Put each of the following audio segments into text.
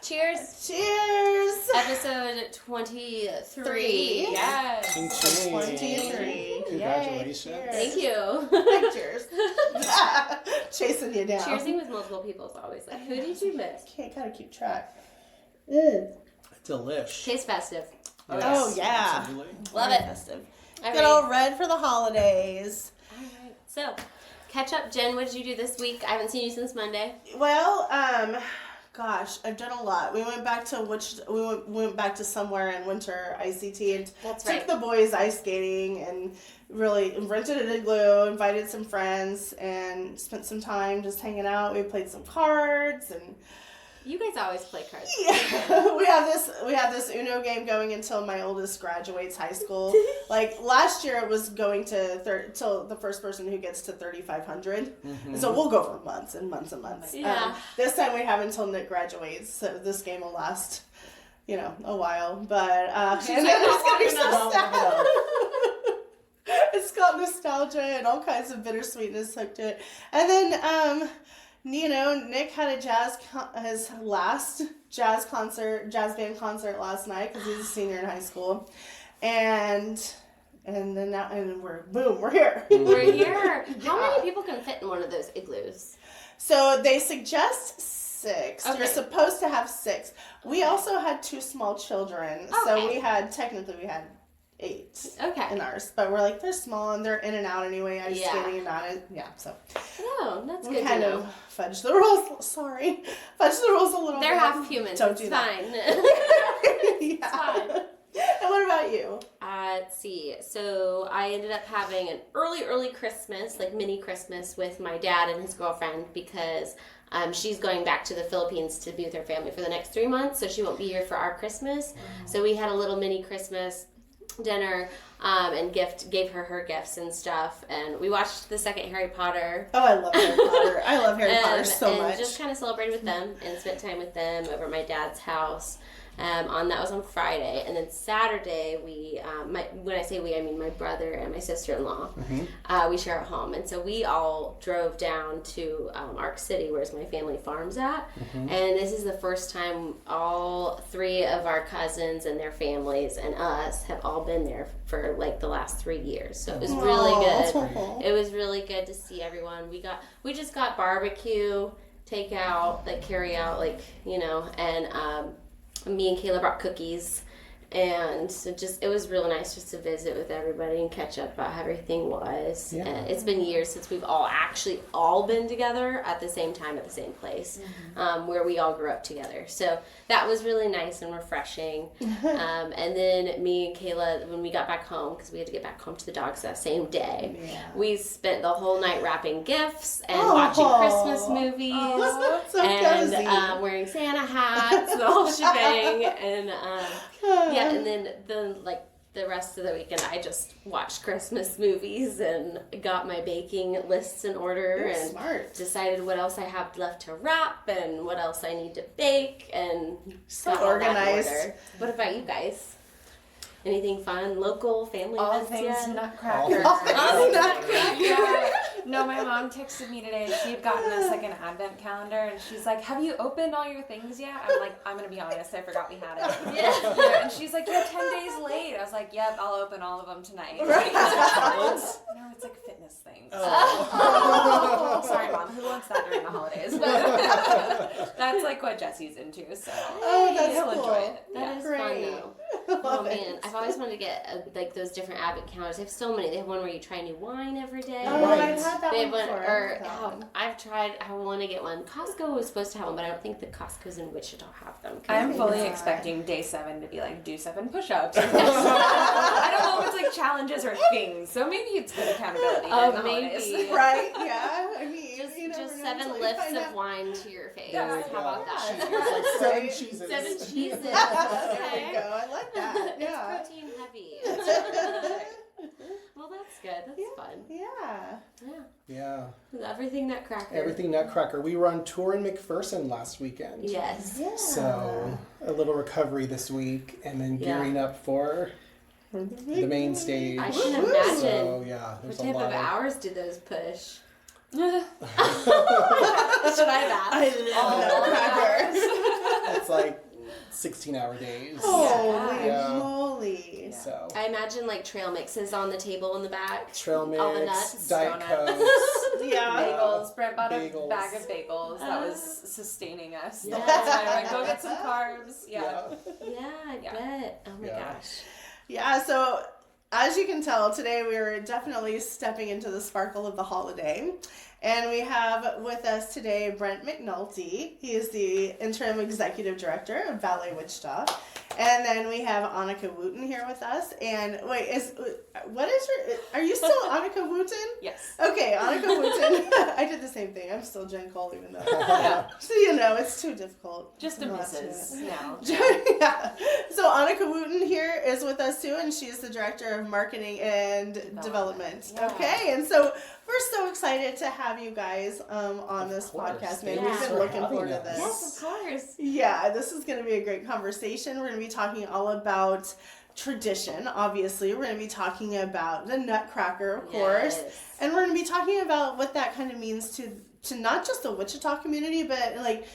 Cheers. Cheers. Episode 23. Yes. 23. Congratulations. Yay, Thank you. Cheers. Chasing you down. Cheersing with multiple people is always like, who did you miss? Can't kind of keep track. Delish. Tastes festive. Yes, Oh, yeah. Absolutely. Love Very it. festive. All Good old red for the holidays. All right. So, catch up, Jen. What did you do this week? I haven't seen you since Monday. Well, gosh, I've done a lot. We went back to we went back to somewhere in winter, ICT, and That's took right. the boys ice skating and really rented an igloo, invited some friends, and spent some time just hanging out. We played some cards and. You guys always play cards. Yeah, we have this Uno game going until my oldest graduates high school. Like last year, it was going to till the first person who gets to 3,500. And so we'll go for months and months and months. Yeah. This time we have until Nick graduates, so this game will last, a while. But and it's gonna be so sad. It's got nostalgia and all kinds of bittersweetness hooked to it, and then. Nick had his last jazz band concert last night because he's a senior in high school, and then now we're here. We're here. How many people can fit in one of those igloos? So they suggest 6. Okay. You're supposed to have 6. We also had 2 small children, so we had 8 Okay. in ours, but we're like they're small and they're in and out anyway. Ice skating and not so. Oh, that's We good kind to know. of fudged the rules. Sorry, fudged the rules a little They're bit. half humans. Don't It's do that. fine. Yeah. fine. And what about you? Let's see. So I ended up having an early Christmas, like mini Christmas, with my dad and his girlfriend because she's going back to the Philippines to be with her family for the next 3 months, so she won't be here for our Christmas. So we had a little mini Christmas dinner and gave her gifts and stuff, and we watched the second Harry Potter. Oh, I love Harry Potter. I love Harry Potter so and much. just kind of celebrated with them and spent time with them over at my dad's house. That was on Friday, and then Saturday when I say we, I mean my brother and my sister-in-law. We share a home, and so we all drove down to Ark City, where's my family farms at. And this is the first time all 3 of our cousins and their families and us have all been there for like the last 3 years. So it was really good. It was really good to see everyone. We just got barbecue, takeout, like carry out, and me and Kayla brought cookies, and so it was really nice just to visit with everybody and catch up about how everything was. Yeah. It's been years since we've all been together at the same time at the same place, where we all grew up together. So that was really nice and refreshing. And then me and Kayla, when we got back home, because we had to get back home to the dogs that same day, we spent the whole night wrapping gifts and watching Christmas movies So and cozy. wearing Santa hats, the whole shebang, and and then the rest of the weekend I just watched Christmas movies and got my baking lists in order. You're and smart. decided what else I have left to wrap and what else I need to bake, and So got all that in organized. order. What about you guys? Anything fun, local, family All events things yet? Nutcracker. Oh, Nutcracker. Yeah. No, my mom texted me today. She had gotten us like an advent calendar, and she's like, "Have you opened all your things yet?" I'm like, "I'm gonna be honest, I forgot we had it." Yeah. And she's like, "You're 10 days late." I was like, "Yep, I'll open all of them tonight." Right. No, it's like fitness things. Oh. Sorry, Mom. Who wants that during the holidays? But that's like what Jesse's into, so Oh, that's he'll cool. enjoy it. That is Great. fun though. Oh Love it. man, I've always wanted to get like those different advent calendars. They have so many. They have one where you try new wine every day. Oh, Right. I've had that They one have one, before. or That one. I've tried. I want to get one. Costco was supposed to have one, but I don't think the Costco's in Wichita have them. I'm fully Yeah. expecting day 7 to be like do 7 push-ups. I don't know if it's like challenges or things, so maybe it's good accountability. Oh, during the holidays. maybe. Right? Yeah. I mean, just you never just know 7 until you lifts find of out. wine to your face. Yeah, How about that? yeah. 7 Right? cheeses. 7 cheeses. There Okay. you go. I like that. Yeah. It's protein heavy. Well, that's good. That's fun. Yeah. Yeah. Yeah. Everything Nutcracker. Everything Nutcracker. We were on tour in McPherson last weekend. Yes. Yeah. So a little recovery this week, and then gearing up for the main stage. I can Woo-hoo. imagine. So yeah, What there's a type lot of hours do those push? Should I I laugh? love Nutcrackers. Let's it's like 16-hour days. Holy moly. Yeah. So I imagine like trail mixes on the table in the back. trail mix, all the nuts, Diet donuts. Cokes. Bagels. Brent bought Bagels. a bag of bagels that was sustaining us the Yeah. whole time. Like, go get some carbs. Yeah. I bet. Oh my gosh. Yeah, so as you can tell, today we are definitely stepping into the sparkle of the holiday. And we have with us today Brent McNulty. He is the Interim Executive Director of Ballet Wichita. And then we have Annika Wooton here with us. And wait, are you still Annika Wooton? Yes. Okay, Annika Wooton. I did the same thing. I'm still Jen Cole, even though. So, it's too difficult. Just a Mrs. now. Yeah. So Annika Wooton here is with us too, and she's the Director of Marketing and Development. Yeah. Okay, and so we're so excited to have you guys on this podcast, man. Yeah. We've been looking Having forward to us. this. Yes, of course. Yeah, this is going to be a great conversation. We're going to be talking all about tradition, obviously. We're going to be talking about the Nutcracker, of course. And we're going to be talking about what that kind of means to not just the Wichita community, but like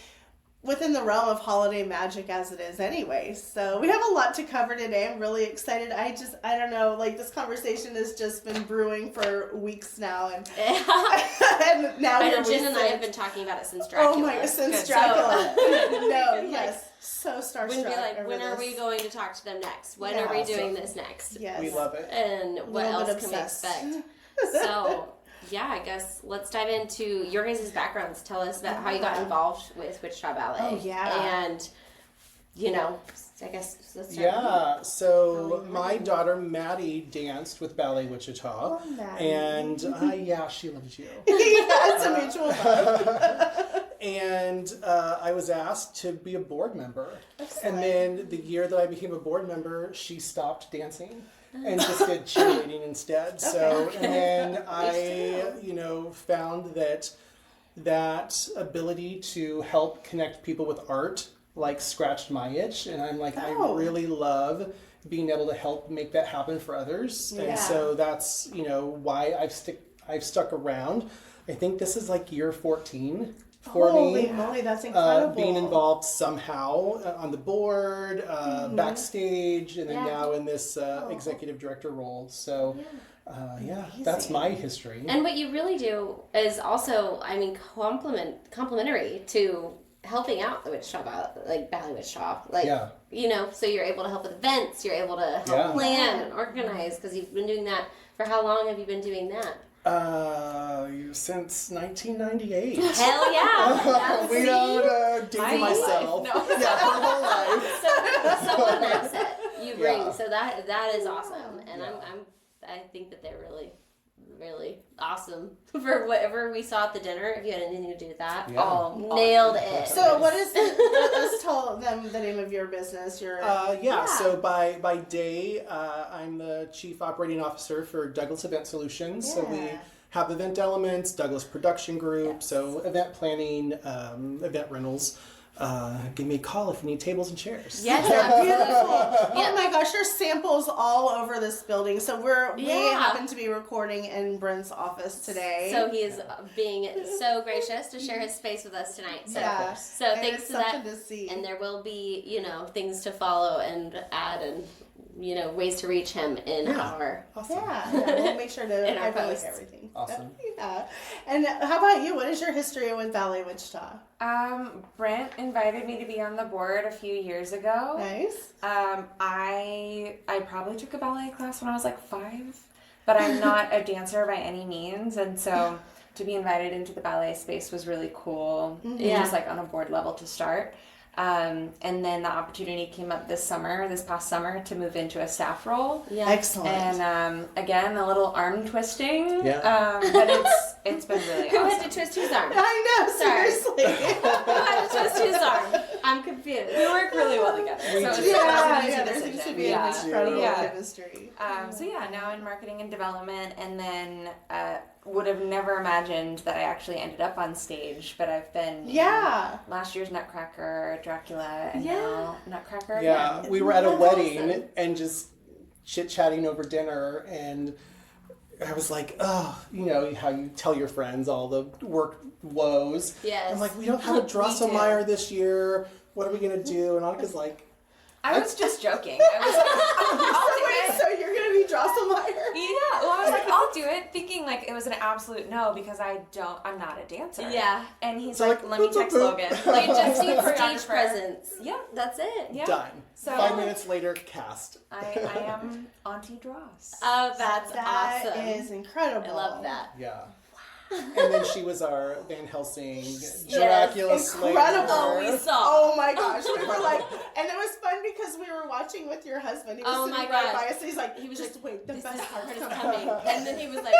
within the realm of holiday magic as it is anyway. So we have a lot to cover today. I'm really excited. I don't know, like this conversation has just been brewing for weeks now. And, and now I know here we Jen and I sit. have been talking about it since Dracula. Oh my, since Good. Dracula. So, No, yes. So starstruck. we're gonna be like, over when are this. we going to talk to them next? When Yeah. are we doing this next? Yes. We love it. And what Little bit else can we obsessed. expect? So, yeah, I guess let's dive into your guys' backgrounds. Tell us about how you got involved with Wichita Ballet. Oh, yeah. And, I guess let's start. Yeah, so my daughter Maddie danced with Ballet Wichita. Oh, Maddie. And she loves you. Yeah, it's a mutual love. And I was asked to be a board member. And then the year that I became a board member, she stopped dancing and just did cheerleading instead. So, and then I, found that ability to help connect people with art scratched my itch, and I'm like, I really love being able to help make that happen for others. Yeah. And so that's why I've stuck around. I think this is year 14 for Holy me. moly, that's incredible. Being involved somehow on the board, backstage, and then now in this executive director role. So that's my history. And what you really do is also, complementary to helping out the Wichita, Ballet Wichita. So you're able to help with events, you're able to help plan and organize, because you've been doing that. For how long have you been doing that? Since 1998. Hell yeah! We don't date myself. No. Yeah, her whole life. So what an asset you bring. Yeah. So that is awesome, and I think that they're really, really awesome for whatever we saw at the dinner. If you had anything to do with that, nailed it. So what is let's tell them the name of your business. So by day, I'm the Chief Operating Officer for Douglas Event Solutions. So we have Event Elements, Douglas Production Group, so event planning, event rentals. Give me a call if you need tables and chairs. Yes, Beautiful. Oh my gosh, there's samples all over this building. So we happen to be recording in Brent's office today. So he is being so gracious to share his space with us tonight. So, so thanks to that. To see. And there will be, things to follow and add and, ways to reach him in our... Awesome. Yeah, we'll make sure to In our highlight posts. everything. Awesome. Yeah. And how about you? What is your history with Ballet Wichita? Brent invited me to be on the board a few years ago. Nice. I probably took a ballet class when I was 5, but I'm not a dancer by any means, and so to be invited into the ballet space was really cool. Just on a board level to start. And then the opportunity came up this past summer, to move into a staff role. Yeah. Excellent. And again, a little arm twisting. Yeah. But it's been really Who awesome. had to twist whose arm? I know, Sorry. seriously. Who had to twist whose arm? I'm confused. We work really well together. So it's Yeah, an there easy seems to decision. be an incredible Yeah. chemistry. Now in marketing and development, and then would have never imagined that I actually ended up on stage, but I've been in last year's Nutcracker Dracula, and now Nutcracker Yeah, again. we were at a That's wedding awesome. and just chit-chatting over dinner, and I was like, how you tell your friends all the work woes. Yes. I'm like, we don't have a Drosselmeyer this year. what are we going to do? And Annika's like, I was just joking. I was like, I'll do it. So you're going to be Drosselmeyer? Yeah, well, I was like, I'll do it, thinking like it was an absolute no because I'm not a dancer. Yeah. And he's So, like, let me text Logan. Like, just need stage choreographer. presence. Yeah. That's it. Yeah. done. So 5 minutes later, cast. I am Auntie Dross. Oh, that's That awesome. is incredible. I love that. Yeah. And then she was our Van Helsing Dracula Slayer. Incredible. Oh, we saw. Oh my gosh, we were like, and it was fun because we were watching with your husband. He was Oh sitting my right gosh. by us. And he's like, He was just like, wait, the this best part part is is coming. coming. And then he was like,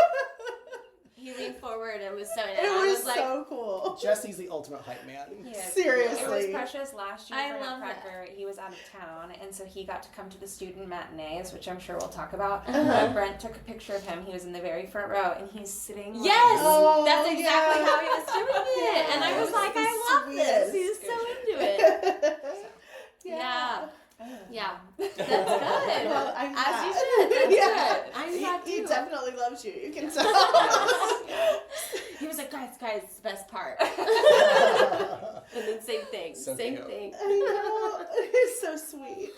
he leaned forward and was so, and It I was was like, so cool. Jesse's the ultimate hype man. Yeah. Seriously. It was Precious last year I for love Nutcracker. He was out of town, and so he got to come to the student matinees, which I'm sure we'll talk about. Brent took a picture of him. He was in the very front row, and he's sitting. like- yes, Oh, that's exactly yeah. how he was doing it. And I was Yes, like, the I love this. sweetest. He's so into it. Yeah. Yeah. That's good. Well, I'm As glad. you should. That's Yeah. good. I'm glad He too. definitely loves you. You can tell. He was like, guys, it's the best part. And then same thing. So same cute. thing. I know. It's so sweet.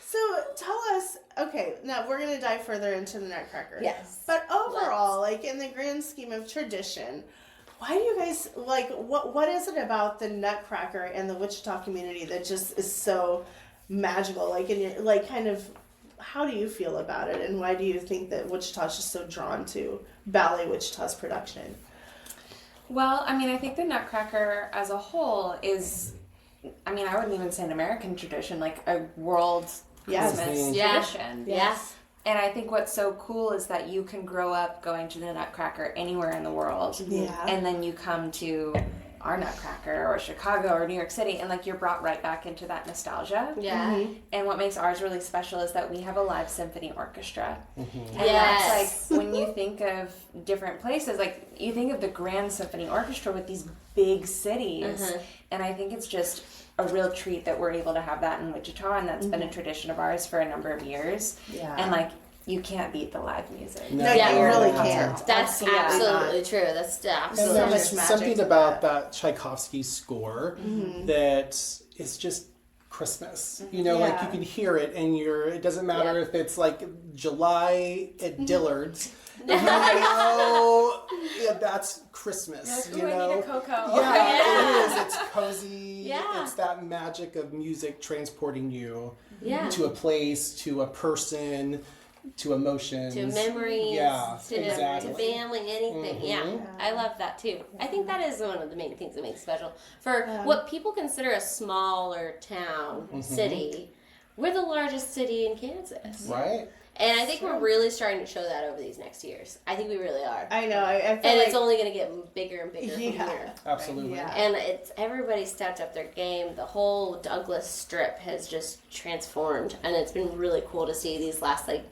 So tell us, okay, now we're going to dive further into the Nutcracker. Yes. But overall, like in the grand scheme of tradition, why do you guys, like, what is it about the Nutcracker and the Wichita community that just is so magical? Like, in your, like, kind of, how do you feel about it? And why do you think that Wichita's just so drawn to Ballet Wichita's production? Well, I mean, I think the Nutcracker as a whole is, I mean, I wouldn't even say an American tradition, like a world Yes. Christmas Yeah. tradition. Yes. And I think what's so cool is that you can grow up going to the Nutcracker anywhere in the world. Yeah. And then you come to our Nutcracker or Chicago or New York City and like you're brought right back into that nostalgia. Yeah. Mm-hmm. And what makes ours really special is that we have a live symphony orchestra. And Yes. that's like when you think of different places, like you think of the Grand Symphony Orchestra with these big cities. And I think it's just a real treat that we're able to have that in Wichita, and that's been a tradition of ours for a number of years. Yeah. And like you can't beat the live music. No. No, you Yeah. really Concert. can't. That's Absolutely absolutely not. true. That's And absolutely So much there's magic something to about that Tchaikovsky score Mm-hmm. that is just Christmas. You know, like you Yeah. can hear it, and it doesn't matter if it's like July at Dillard's. You know, that's Christmas. Like, You ooh, I need know, a cocoa. yeah, Yeah. it is. It's cozy. Yeah. It's that magic of music transporting you Yeah. to a place, to a person, to emotions, To memories, Yeah, to exactly. family, anything. Yeah, I love that too. I think that is one of the main things that makes it special. For what people consider a smaller town, city, we're the largest city in Kansas. Right? And I think we're really starting to show that over these next years. I think we really are. I know. I feel And like it's only going to get bigger and bigger from Yeah. here. Absolutely. Yeah. And it's everybody stepped up their game. The whole Douglas Strip has just transformed, and it's been really cool to see these last like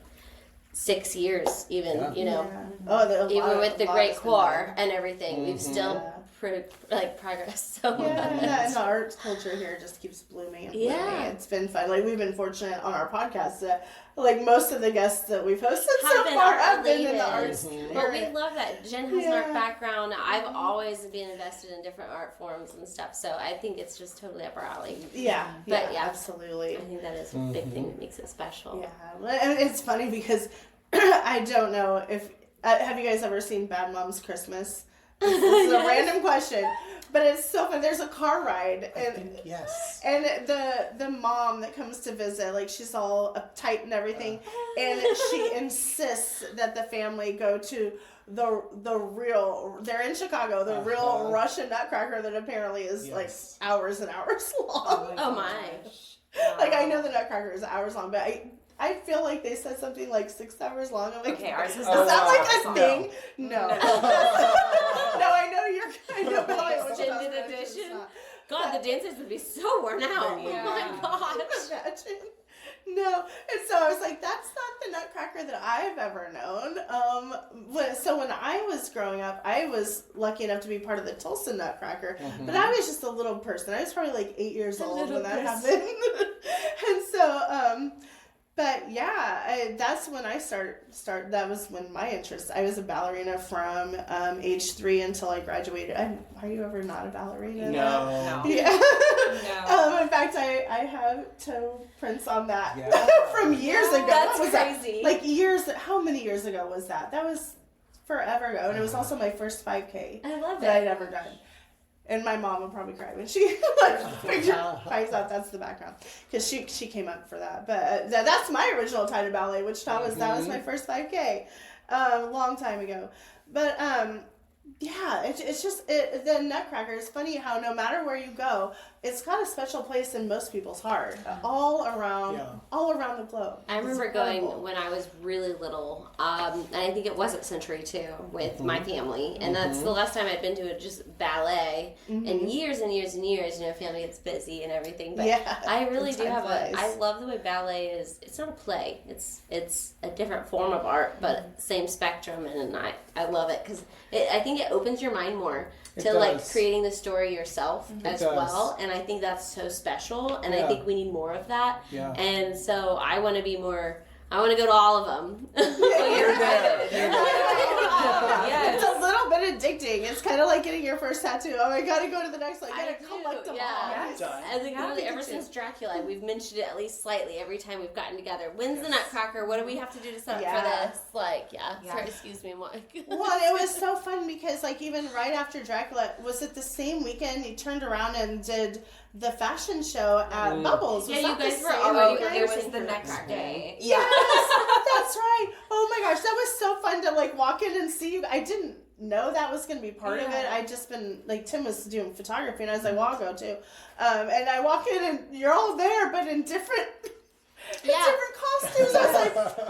6 years, even Yeah. you know, oh, even with the Great Choir and everything, we've still Yeah. progressed so Yeah, much. and the arts culture here just keeps blooming and blooming. Yeah. It's been fun. Like, we've been fortunate on our podcast that, like, most of the guests that we've hosted Have so been far art have been in the related. arts But we area. love that. Jen has an art Yeah. background. I've always been invested in different art forms and stuff, so I think it's just totally up our alley. Yeah, But yeah. absolutely. I think that is a big thing that makes it special. Yeah, and it's funny because I don't know if have you guys ever seen Bad Moms Christmas? This is a random question, but it's so fun. There's a car ride, and Yes. and the mom that comes to visit, like, she's all uptight and everything, and she insists that the family go to the real. They're in Chicago, the real Russian Nutcracker that apparently is like Yes. hours and hours long. Oh my. Like, I know the Nutcracker is hours long, but I feel like they said something like 6 hours long. I'm like, Okay, ours is is Oh, that wow. like a No. thing? No. No, I know you're kind of Ballet Wichita, Extended but it's edition? not. God, the dancers would be so worn out. Yeah. Oh my gosh. Imagine. No, and so I was like, that's not the Nutcracker that I've ever known. So when I was growing up, I was lucky enough to be part of the Tulsa Nutcracker, but I was just a little person. I was probably like 8 years old when that happened. And so, But yeah, that's when I start. That was when my interest. I was a ballerina from age 3 until I graduated. Are you ever not a ballerina? No. Yeah. No. In fact, I have toe prints on that from years ago. That's What was crazy. That? Like years. How many years ago was that? That was forever ago, and it was also my first 5K I love that it. I'd ever done. And my mom will probably cry when she finds out that's the background, because she came up for that. But that's my original tie to Ballet Wichita. That was my first 5K, long time ago. But yeah, it's just the Nutcracker. It's funny how no matter where you go, it's got a special place in most people's heart, all around the globe. I remember going when I was really little, and I think it was at Century too with my family, and that's the last time I'd been to just ballet in years and years and years. You know, family gets busy and everything, but I really do have I love the way ballet is. It's not a play. It's a different form of art, but same spectrum, and I love it because I think it opens your mind more to like creating the story yourself as well, and I think that's so special, and I think we need more of that. And so I want to be more. I want to go to all of them. You're there. It's a little bit addicting. It's kind of like getting your first tattoo. Oh, I gotta go to the next one. I gotta collect them all. Yes. I think literally ever since Dracula, we've mentioned it at least slightly every time we've gotten together. When's the Nutcracker? What do we have to do to set up for this? Like, sorry, excuse me, Mike. Well, it was so fun because, like, even right after Dracula, was it the same weekend you turned around and did the fashion show at Bubbles? Yeah, you guys were already rehearsing the next day. Yes, that's right. Oh my gosh, that was so fun to like walk in and see you. I didn't know that was going to be part of it. I'd just been like, Tim was doing photography, and I was like, well, I'll go too. And I walk in, and you're all there, but in different. Different costumes. I was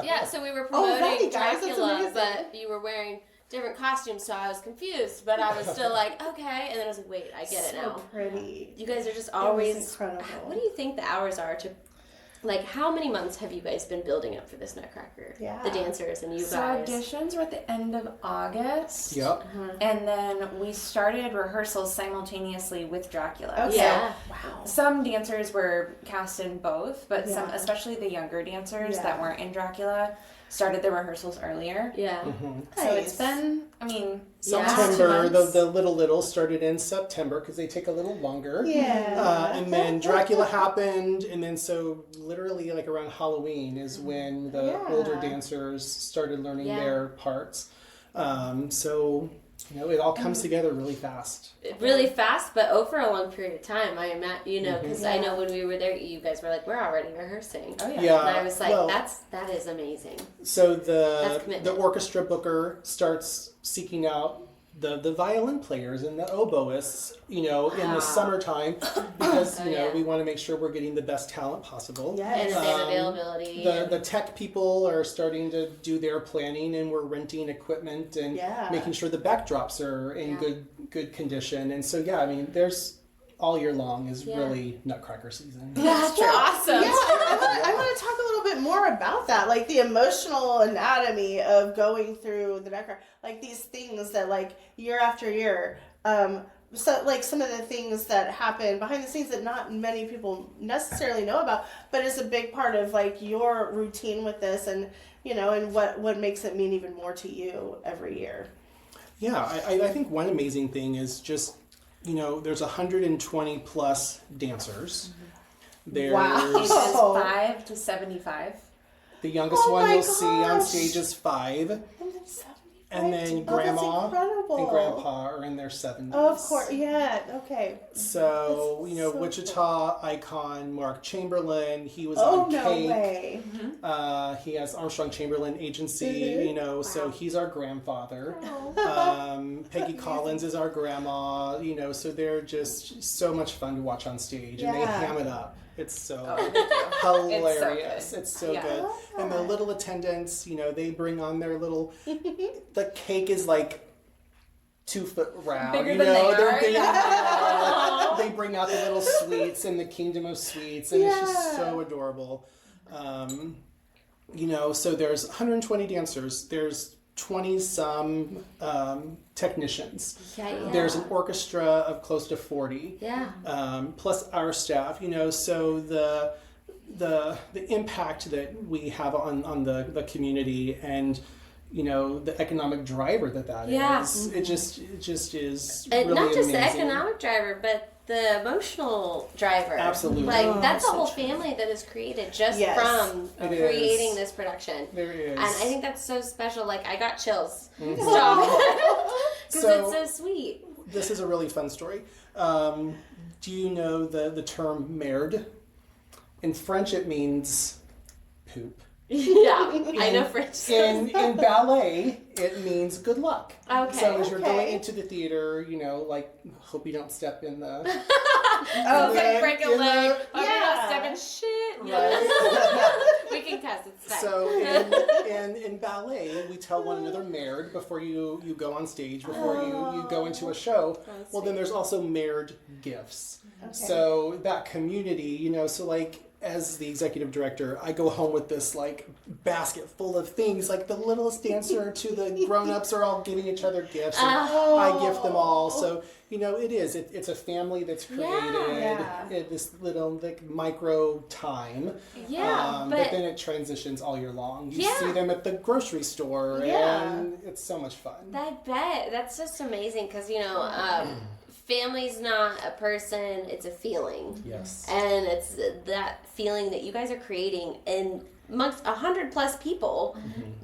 like, so we were promoting Dracula, but you were wearing different costumes, so I was confused, but I was still like, okay, and then I was like, wait, I get it now. So pretty. You guys are just always incredible. What do you think the hours are to, like, how many months have you guys been building up for this Nutcracker? Yeah. The dancers and you So guys. auditions were at the end of August. Yep. And then we started rehearsals simultaneously with Dracula. Okay. Yeah. Wow. Some dancers were cast in both, but some, especially the younger dancers that weren't in Dracula, started the rehearsals earlier. Yeah. So it's been, I mean, September, the little started in September because they take a little longer. Yeah. And then Dracula happened, and then so literally like around Halloween is when the older dancers started learning their parts. So, you know, it all comes together really fast. Really fast, but over a long period of time. I imagine, you know, because I know when we were there, you guys were like, we're already rehearsing. Oh, Yeah. And I was like, that is amazing. So the orchestra booker starts seeking out the violin players and the oboists, you know, in the summertime because, you know, we want to make sure we're getting the best talent possible. And the same availability. The tech people are starting to do their planning, and we're renting equipment and making sure the backdrops are in good condition. And so, I mean, there's all year long is really Nutcracker season. That's awesome. Yeah, I want to talk a little bit more about that, like the emotional anatomy of going through the Nutcracker, like these things that like year after year. So like some of the things that happen behind the scenes that not many people necessarily know about, but is a big part of like your routine with this, and you know, and what makes it mean even more to you every year. Yeah, I think one amazing thing is just, you know, there's 120 plus dancers. There's ages 5 to 75. The youngest one you'll see on stage is 5. And then Grandma and Grandpa are in their 70s. Oh, of course, okay. So, you know, so Wichita icon Mark Chamberlain, he was no on Cake. way. He has Armstrong Chamberlain Agency, you know, so he's our grandfather. Peggy Collins is our grandma, you know, so they're just so much fun to watch on stage, and they ham it up. It's so hilarious. It's so good. And the little attendants, you know, they bring on their little, the cake is like 2 foot round. Bigger you than know, they they're are. bigger than they are. They bring out the little sweets in the Kingdom of Sweets, and it's just so adorable. You know, so there's 120 dancers. There's 20-some technicians. There's an orchestra of close to 40. Plus our staff, you know, so the impact that we have on the community and the economic driver that is. It just is and really not just amazing. the economic driver, but the emotional driver. Absolutely. Like that's a so whole true. family that is created just Yes. from It creating is. this production. There is. And I think that's so special. Like I got chills. Mhm. Stop. Because So- it's so sweet. This is a really fun story. Do you know the term merde? In French, it means poop. Yeah, I know French. In ballet, it means good luck. Okay. So as you're Okay. going into the theater, hope you don't step in the. Oh, like break a in leg. the- Oh, Yeah. you're not stepping shit. Right. We can cuss. It's fine. So in ballet, we tell one another merde before you go on stage, before you go into a show. That's Well, then there's also merde gifts. Okay. So that community, so like as the executive director, I go home with this like basket full of things. Like the littlest dancer to the grown-ups are all giving each other gifts. And I gift them all. So it's a family that's created Yeah. in this little like micro time. Yeah, but then it transitions all year long. You Yeah. see them at the grocery store, Yeah. and it's so much fun. I bet. That's just amazing because, family's not a person, it's a feeling. Yes. And it's that feeling that you guys are creating in amongst 100+ people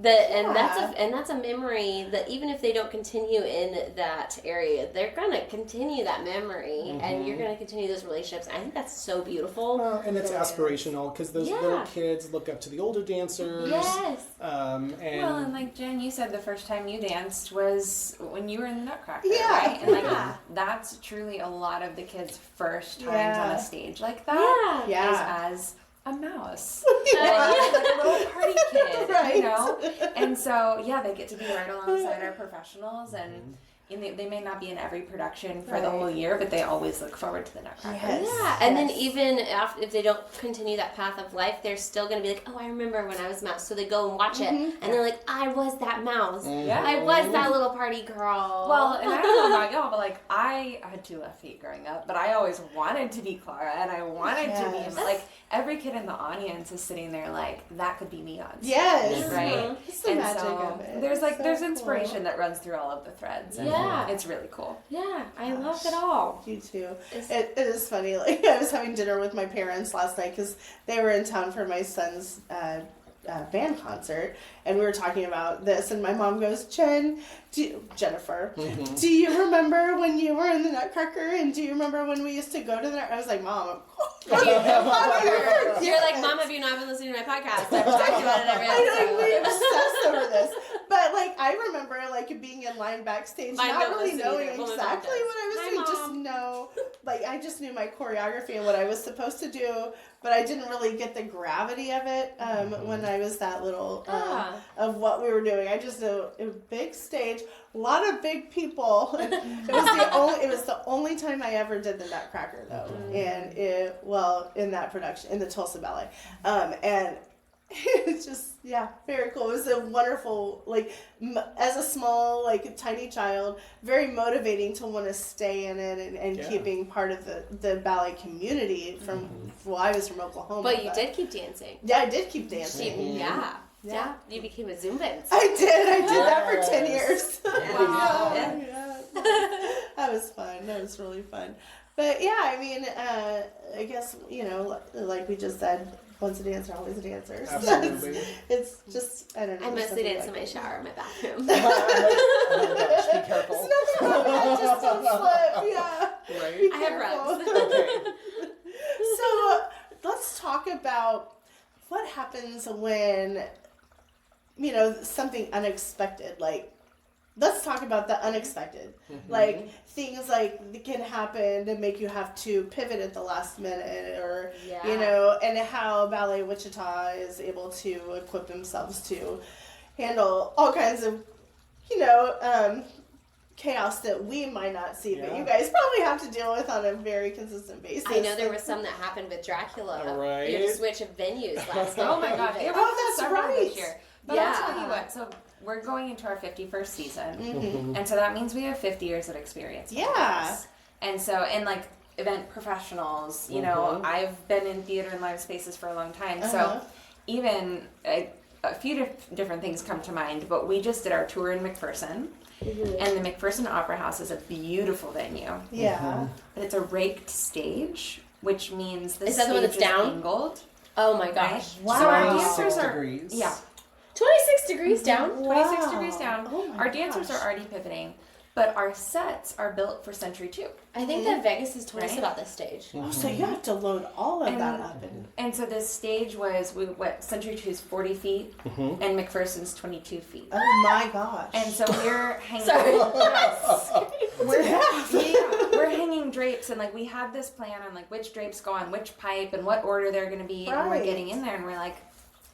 that's a memory that even if they don't continue in that area, they're gonna continue that memory and you're gonna continue those relationships. I think that's so beautiful. Well, and it's aspirational because those little kids look up to the older dancers. Yes. And like Jen, you said the first time you danced was when you were in the Nutcracker, Yeah. right? And like Yeah. that's truly a lot of the kids' first times on Yeah. a stage like that. Yeah. Is as a mouse. Yeah. Or like a little party kid, Right. And so, they get to be right alongside our professionals and they may not be in every production for the whole year, but they always look forward to the Nutcracker. Yes. Yeah, and then even if they don't continue that path of life, they're still going to be like, oh, I remember when I was mouse. So they go and watch it, and they're like, I was that mouse. Yeah. I was that little party girl. Well, and I don't know about y'all, but like I had 2 left feet growing up, but I always wanted to be Clara, and I wanted to Yes. be like every kid in the audience is sitting there like that could be me on stage, Yes. right? It's the magic of it. There's It's so there's inspiration cool. that runs through all of the threads, and Yeah. it's really cool. yeah, I love it all. You too. It's- It is funny. Like I was having dinner with my parents last night because they were in town for my son's band concert, and we were talking about this. And my mom goes, Jennifer, do you remember when you were in the Nutcracker? And do you remember when we used to go to the Nutcracker? I was like, Mom, You're like, Mom, have you not been listening to my podcast? I've talked about it every I know, episode. we're obsessed over this. But like I remember like being in line backstage, Mine not don't really listen knowing either. Well, my exactly mom does. what I was Hi, doing. Mom. Just know like I just knew my choreography and what I was supposed to do, but I didn't really get the gravity of it when I was that little of what we were doing. I just knew it was a big stage, a lot of big people. It was the only time I ever did the Nutcracker though, and in that production in the Tulsa Ballet, and it's just very cool. It was a wonderful as a small tiny child, very motivating to want to stay in it and keep being part of the ballet community from I was from Oklahoma. But you did keep dancing. Yeah, I did keep dancing. Yeah. You became a Zumba dancer. I did that for 10 years. Wow. Yeah. That was fun. That was really fun. But I mean, I guess, like we just said, once a dancer, always a dancer. So Absolutely. it's just, I don't know. I mostly something dance in like my it. shower in my bathroom. Oh my gosh, be careful. It's nothing wrong with that, just don't slip. Yeah. Right? Be I have careful. rugs. Okay. So let's talk about what happens when, something unexpected, let's talk about the unexpected. Things that can happen to make you have to pivot at the last minute or, and how Ballet Wichita is able to equip themselves to handle all kinds of, chaos that we might not see, but you guys probably have to deal with on a very consistent basis. I know there was some that happened with Dracula. Right. You had to switch of venues last night. Oh my gosh! It Oh, was that's several right. this year. But I'll tell you what. So we're going into our 51st season, and so that means we have 50 years of experience. Yeah. And so event professionals. You know, I've been in theater and live spaces for a long time, so even a few different things come to mind. But we just did our tour in McPherson, and the McPherson Opera House is a beautiful venue. Yeah. But it's a raked stage, which means the Is that stage the one that's is down? angled. Oh my gosh. Right? So our 26 dancers are degrees. 26 degrees down? 26 degrees down. Oh my Our dancers gosh. are already pivoting, but our sets are built for Century 2. I think that Vegas has told us Right? about this stage. Oh, so you have to load all of And- that up. And so this stage was, Century 2 is 40 feet, and McPherson's 22 feet. Oh my gosh. And so we're hanging we're hanging drapes, and like we had this plan on like which drapes go on which pipe and what order they're going to be, and we're Right. getting in there and we're like,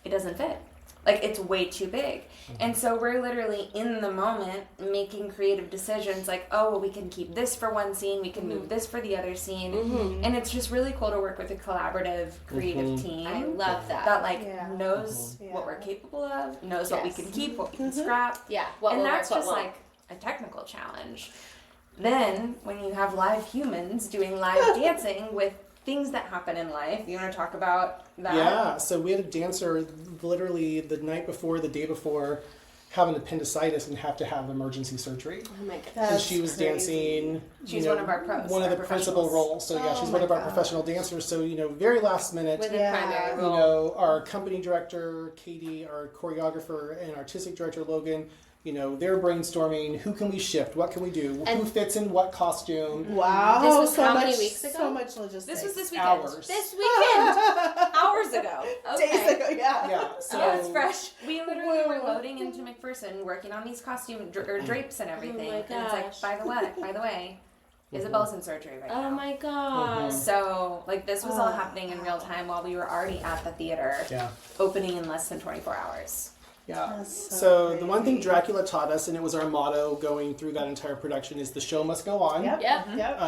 it doesn't fit. Like, it's way too big. And so we're literally in the moment making creative decisions like, oh, well, we can keep this for one scene, we can move this for the other scene. And it's just really cool to work with a collaborative, creative team. I love that. That, like, Yeah. knows what we're capable of, knows what we can keep, what we can scrap. Yeah, what And will that's work, just, what won't. like, a technical challenge. Then, when you have live humans doing live dancing with things that happen in life, you want to talk about that? Yeah, so we had a dancer literally the night before, the day before, have an appendicitis and have to have emergency surgery. Oh my goodness. And That's she was crazy. dancing. She's one of our pros, One of our the principal professionals. roles. So yeah, Oh she's my one of our gosh. professional dancers. So very last minute. With a Yeah. primary You role. know, our company director, Katie, our choreographer, and artistic director, Logan, they're brainstorming, who can we shift? What can we do? Who And- fits in what costume? Wow. This was so how much, many weeks ago? So much logistics. This was this weekend. Hours. This weekend. Hours ago. Okay. Days ago, yeah. Yeah, so Oh, it's fresh. We literally were loading into McPherson, working on these costume drapes and everything. Oh my And it's like, gosh. by the way, Isabel's in surgery right now. Oh my gosh. So, like, this was all happening in real time while we were already at the theater, Yeah. opening in less than 24 hours. Yeah. That's so So the one thing crazy. Dracula taught us, and it was our motto going through that entire production, is the show must go on. Yep. Yep. Yep.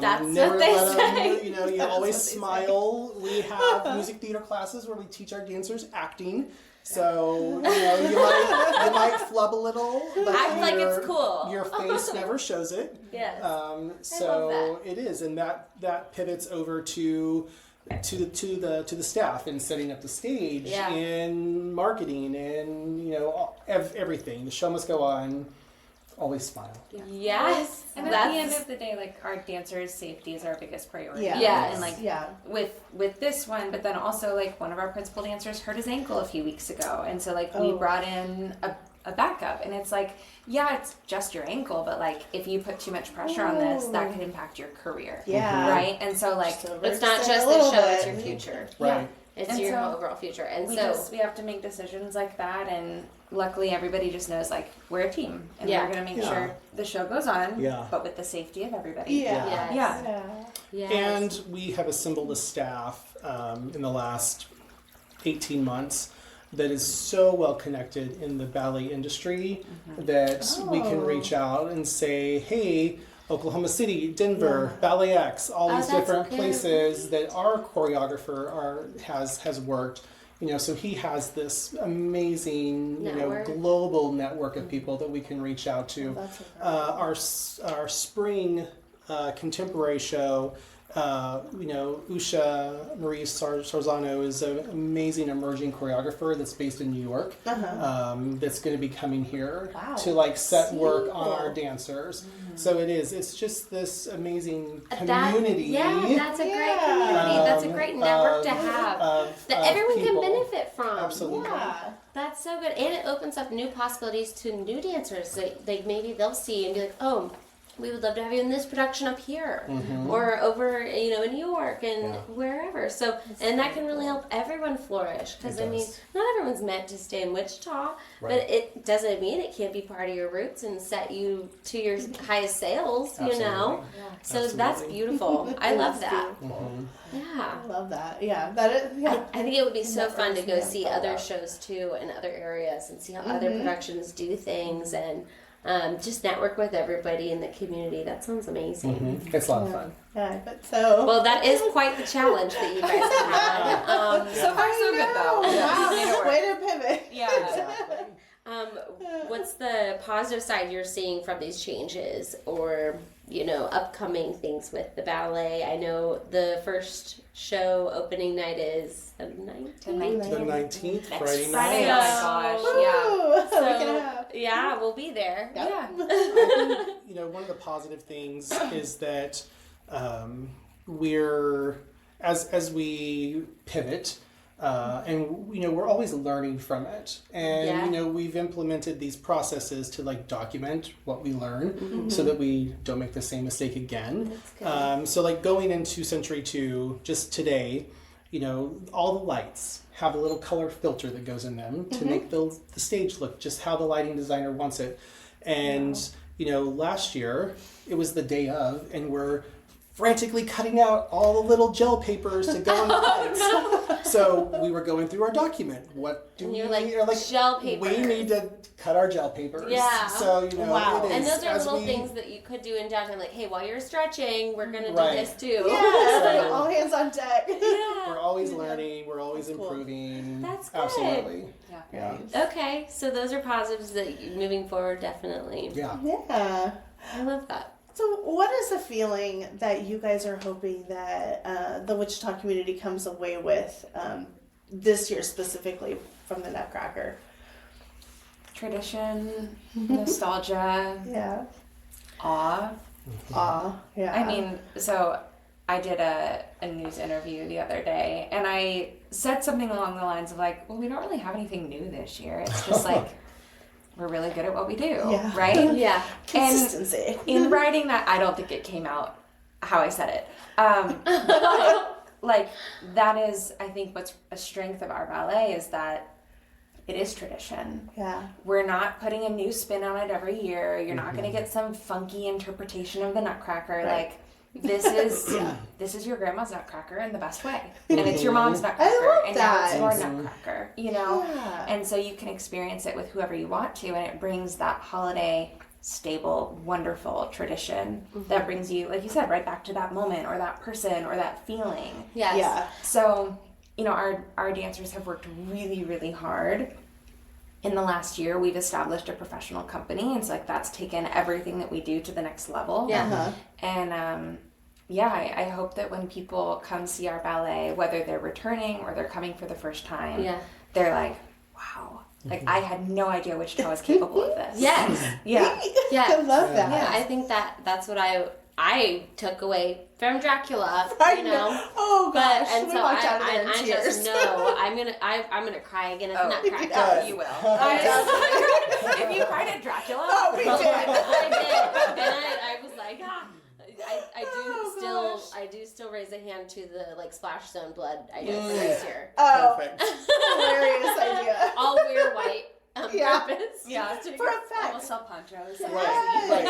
That's never what they let 'em, say. you That's always what they say. smile. We have music theater classes where we teach our dancers acting. So you might flub a little, but Act like it's cool. Your face never shows it. Yes. So it is, and that pivots over to the staff and setting up the stage Yeah. and marketing and everything. The show must go on. Always smile. Yes. And at the end of the day, like, our dancers' safety is our biggest priority. Yeah. Yes. And, like, Yeah. with this one, but then also, like, one of our principal dancers hurt his ankle a few weeks ago. And so, like, we brought in a backup. And it's like, yeah, it's just your ankle, but, like, if you put too much pressure on this, that could impact your career. Yeah. Right? And so, like, It's not Overextend just a the little show, it's bit. your future. Right. It's And your so overall future. And we so have to make decisions like that, and luckily everybody just knows, like, we're a team, and Yeah. we're gonna make Yeah. sure the show goes on, Yeah. but with the safety of everybody. Yeah. Yes. Yeah. Yeah. yes. And we have assembled a staff in the last 18 months that is so well connected in the ballet industry that we can reach out and say, hey, Oklahoma City, Denver, Ballet X, all these that's different good. places that our choreographer has worked. So he has this amazing, Network. global network of people that we can reach out to. That's incredible. Our spring contemporary show, Usha Marie Sarzano is an amazing emerging choreographer that's based in New York. That's going to be coming here Wow. to like set work on Cool. our dancers. So it's just this amazing That- community. that's a great Yeah. community. That's a great network to have that everyone people. can benefit from. Absolutely. Yeah. That's so good, and it opens up new possibilities to new dancers. Maybe they'll see and be like, "Oh, we would love to have you in this production up here, or over, in New York and wherever." So, and that can really help everyone flourish. Because It I mean, does. not everyone's meant to stay in Wichita, but Right. it doesn't mean it can't be part of your roots and set you to your highest sales. Absolutely. So that's Absolutely. beautiful. I love That's that. beautiful. Yeah. I love that. Yeah. That is. Yeah. I think it would be so fun to go Networks, see yeah, other that. shows too in other areas and see how other productions do things and just network with everybody in the community. That sounds amazing. It's a lot of fun. Yeah. But so. Well, that is quite the challenge that you guys have had. So far, so good, though. Wow. Made it work. Way to pivot. Yeah. Exactly. what's the positive side you're seeing from these changes, or upcoming things with the ballet? I know the first show opening night is the 19th. The 19th, Friday night. Friday. Oh my gosh, So, we'll be there. Yep. yeah. I think, one of the positive things is that we're, as we pivot, and we're always learning from it, and we've implemented these processes to document what we learn, so that we don't make the same mistake again. So going into Century 2 just today, all the lights have a little color filter that goes in them to make the stage look just how the lighting designer wants it. And last year it was the day of, and we're frantically cutting out all the little gel papers to go on the lights. So we were going through our document. What do we need? Gel paper. We need to cut our gel papers. Yeah. So Wow. it is, and those are little things that you could do in downtime, like, hey, while you're stretching, we're gonna do this too. Yeah, all hands on deck. Yeah. We're always learning. We're always improving. That's good. Absolutely. Yeah. Okay, so those are positives that moving forward, definitely. Yeah. Yeah. I love that. So what is the feeling that you guys are hoping that the Wichita community comes away with this year specifically from the Nutcracker? Tradition, nostalgia, awe. Yeah. I mean, so I did a news interview the other day, and I said something along the lines of well, we don't really have anything new this year. It's just we're really good at what we do, right? Yeah. Consistency. But in writing that, I don't think it came out how I said it. But that is, I think, what's a strength of our ballet is that it is tradition. Yeah. We're not putting a new spin on it every year. You're not going to get some funky interpretation of the Nutcracker. Right. This is your grandma's Nutcracker in the best way, and it's your mom's Nutcracker, I love and that. now it's your Nutcracker. Yeah. And so you can experience it with whoever you want to, and it brings that holiday, stable, wonderful tradition that brings you, like you said, right back to that moment or that person or that feeling. Yes. Yeah. So, our dancers have worked really, really hard. In the last year, we've established a professional company, and so that's taken everything that we do to the next level. Yeah. And I hope that when people come see our ballet, whether they're returning or they're coming for the first time, they're like, wow, I had no idea Wichita was capable of this. Yes. Yeah. Yes. I love that. Yeah, I think that's what I took away from Dracula. I know. Oh gosh. And we so walked out of there in I tears. just know I'm gonna cry again at Nutcracker. Yeah. You will. Yes. If you cried at Dracula, Oh, we did. I did, and I was like, Oh, I do still raise a hand to the splash zone blood idea for next year. Oh, Perfect. hilarious idea. I'll wear white on Yeah. purpose. Yeah. Just to For a we'll fact. sell ponchos. Right.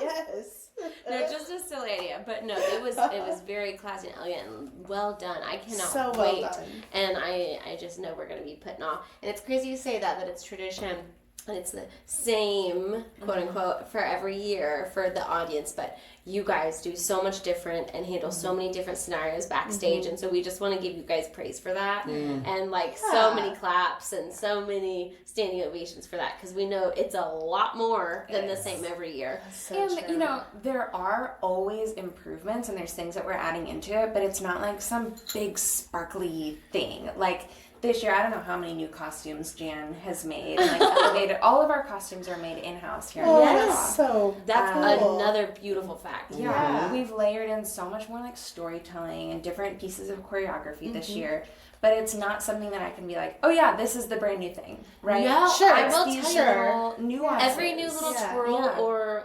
Yes. No, just a silly idea, but no, it was very classy and elegant and well done. I cannot So well wait, done. and I just know we're going to be putting off. And it's crazy you say that it's tradition, and it's the same quote unquote for every year for the audience, but you guys do so much different and handle so many different scenarios backstage, and so we just want to give you guys praise for that, and so many claps and so many standing ovations for that, because we know it's a lot more than the same every year. So And true. there are always improvements, and there's things that we're adding into it, but it's not some big sparkly thing. This year, I don't know how many new costumes Jan has made. And elevated. All of our costumes are made in-house here in Oh, Wichita. that's so That's cool. another beautiful fact. Yeah. We've layered in so much more storytelling and different pieces of choreography this year. But it's not something that I can be oh yeah, this is the brand new thing, right? No, Sure. I It's will these tell you. little nuances. Every new little Yeah. twirl Yeah. or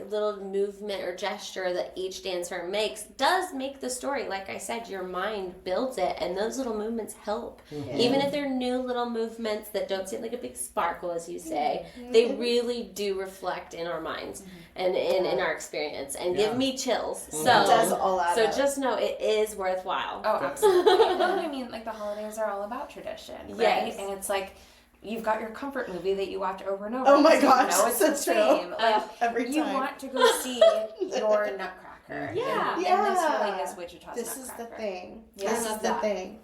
little movement or gesture that each dancer makes does make the story. Like I said, your mind builds it, and those little movements help. Even if they're new little movements that don't seem like a big sparkle, as you say, they really do reflect in our minds and in our experience and give me chills. So, It does all add so up. just know it is worthwhile. Oh, absolutely. And I mean, the holidays are all about tradition, right? Yes. And it's you've got your comfort movie that you watch over and over. Oh my because gosh, you know it's that's the true. same. Every You time. want to go see your Nutcracker. Yeah. And Yeah. this really is Wichita's This is Nutcracker. the thing. Yeah. This I is love the that. thing.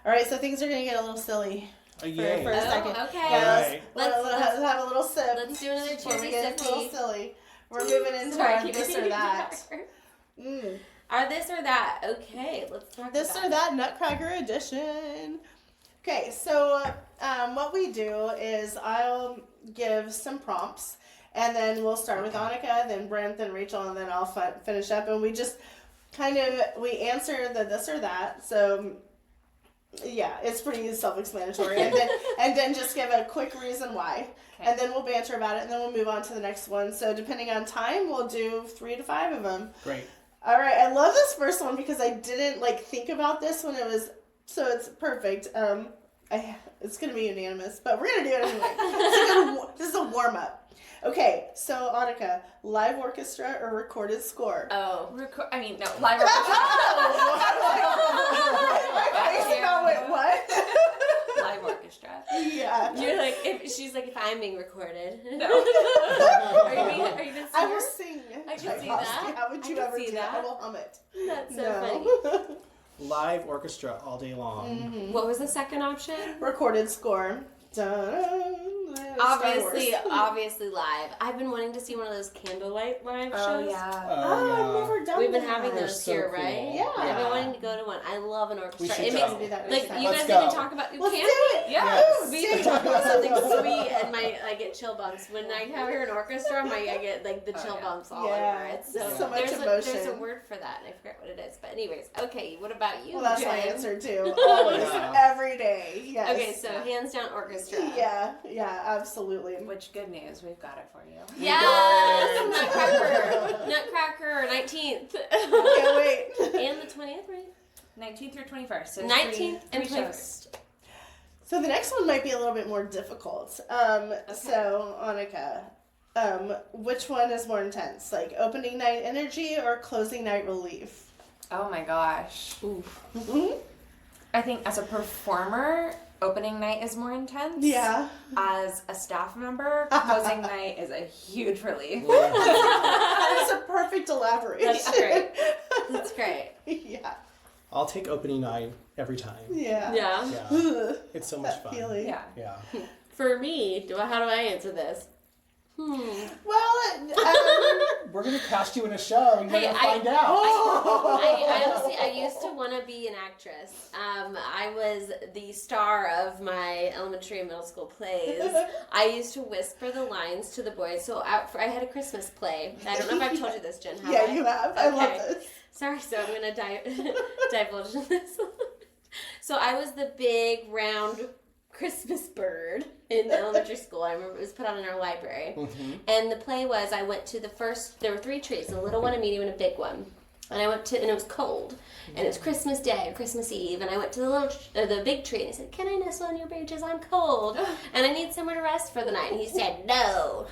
All right, so things are going to get a little silly. Yay. for a second. Okay. Yes. Right. Let's have a little sip. Let's do another before we cheersy get a little sippy. silly. We're moving into Sorry, our keep this or reading that. your Are this or that? Okay, let's talk This about or that Nutcracker edition. Okay, so what we do is I'll give some prompts, and then we'll start with Annika, then Brent, then Rachel, and then I'll finish up, and we just we answer the this or that. So yeah, it's pretty self-explanatory, and then just give a quick reason why, and then we'll banter about it, and then we'll move on to the next one. So depending on time, we'll do 3 to 5 of them. Great. All right, I love this first one because I didn't think about this when it was, so it's perfect. It's gonna be unanimous, but we're gonna do it anyway. This is a warm up. Okay, so Annika, live orchestra or recorded score? Oh. Live orchestra. What? Live orchestra. Yeah. You're like, if I'm being recorded. No. Are you being singer? I will sing. I can see that. How would you I can ever see do that. I will hum it. That's so funny. Live orchestra all day long. What was the second option? Recorded score. Dun, Obviously live. I've been wanting to see one of those candlelight live shows. Oh yeah. I've never done We've been that. having They're those so here, cool. right? Yeah. I've been wanting to go to one. I love an orchestra. We should It go. makes do that. like you Let's guys go. need to talk about. Let's Can do we? it. Yeah. We can talk about something sweet, and I get chill bumps when I hear an orchestra. I get the chill bumps all over. It's So much there's emotion. there's a word for that, and I forget what it is. But anyways, okay. What about you? Well, that's my Jen? answer too. Always, Yeah. every day. Yes. Okay, so hands down orchestra. Yeah, absolutely. Which good news, we've got it for you. Yes, Nutcracker, 19th. Can't wait. And the 20th, right? 19th through 21st. So 19th and three shows. 21st. So the next one might be a little bit more difficult. So Annika, which one is more intense? Like opening night energy or closing night relief? Oh my gosh. Mm-hmm. I think as a performer, opening night is more intense. Yeah. As a staff member, closing night is a huge relief. That's a perfect elaboration. That's great. That's great. Yeah. I'll take opening night every time. Yeah. Yeah. Yeah. It's so much That fun. feeling. Yeah. Yeah. For me, how do I answer this? Well, We're going to cast you in a show and you're Hey, going to find out. I honestly, I used to want to be an actress. I was the star of my elementary and middle school plays. I used to whisper the lines to the boys. So I had a Christmas play. I don't know if I've told you this, Jen. Have I? you have. I love Okay. this. Sorry, so I'm going to divulge in this. So I was the big, round Christmas bird in elementary school. I remember it was put on in our library. Mm-hmm. And the play was, I went to there were 3 trees, a little one, a medium, and a big one. And I went to, and it was cold. And it was Christmas Day or Christmas Eve. And I went to the big tree, and he said, "Can I nestle on your branches? I'm cold. And I need somewhere to rest for the night." And he said, "No,"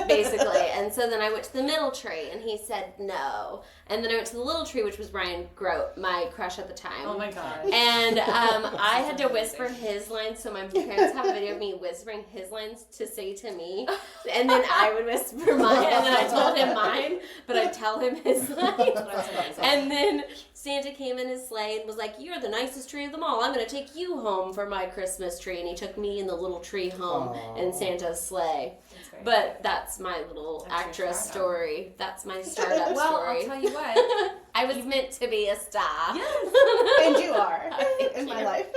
basically. And so then I went to the middle tree, and he said, "No." And then I went to the little tree, which was Brian Grote, my crush at the time. Oh my god. And I had to whisper his lines, so my parents have a video of me whispering his lines to say to me, and then I would whisper mine, and then I told him mine, but I'd tell him his lines. And then Santa came in his sleigh and was like, "You're the nicest tree of them all. I'm going to take you home for my Christmas tree." And he took me and the little tree home in Santa's sleigh. But that's my little actress story. That's my startup Well, story. I'll tell you what. I was meant to be a star. And you are in my life.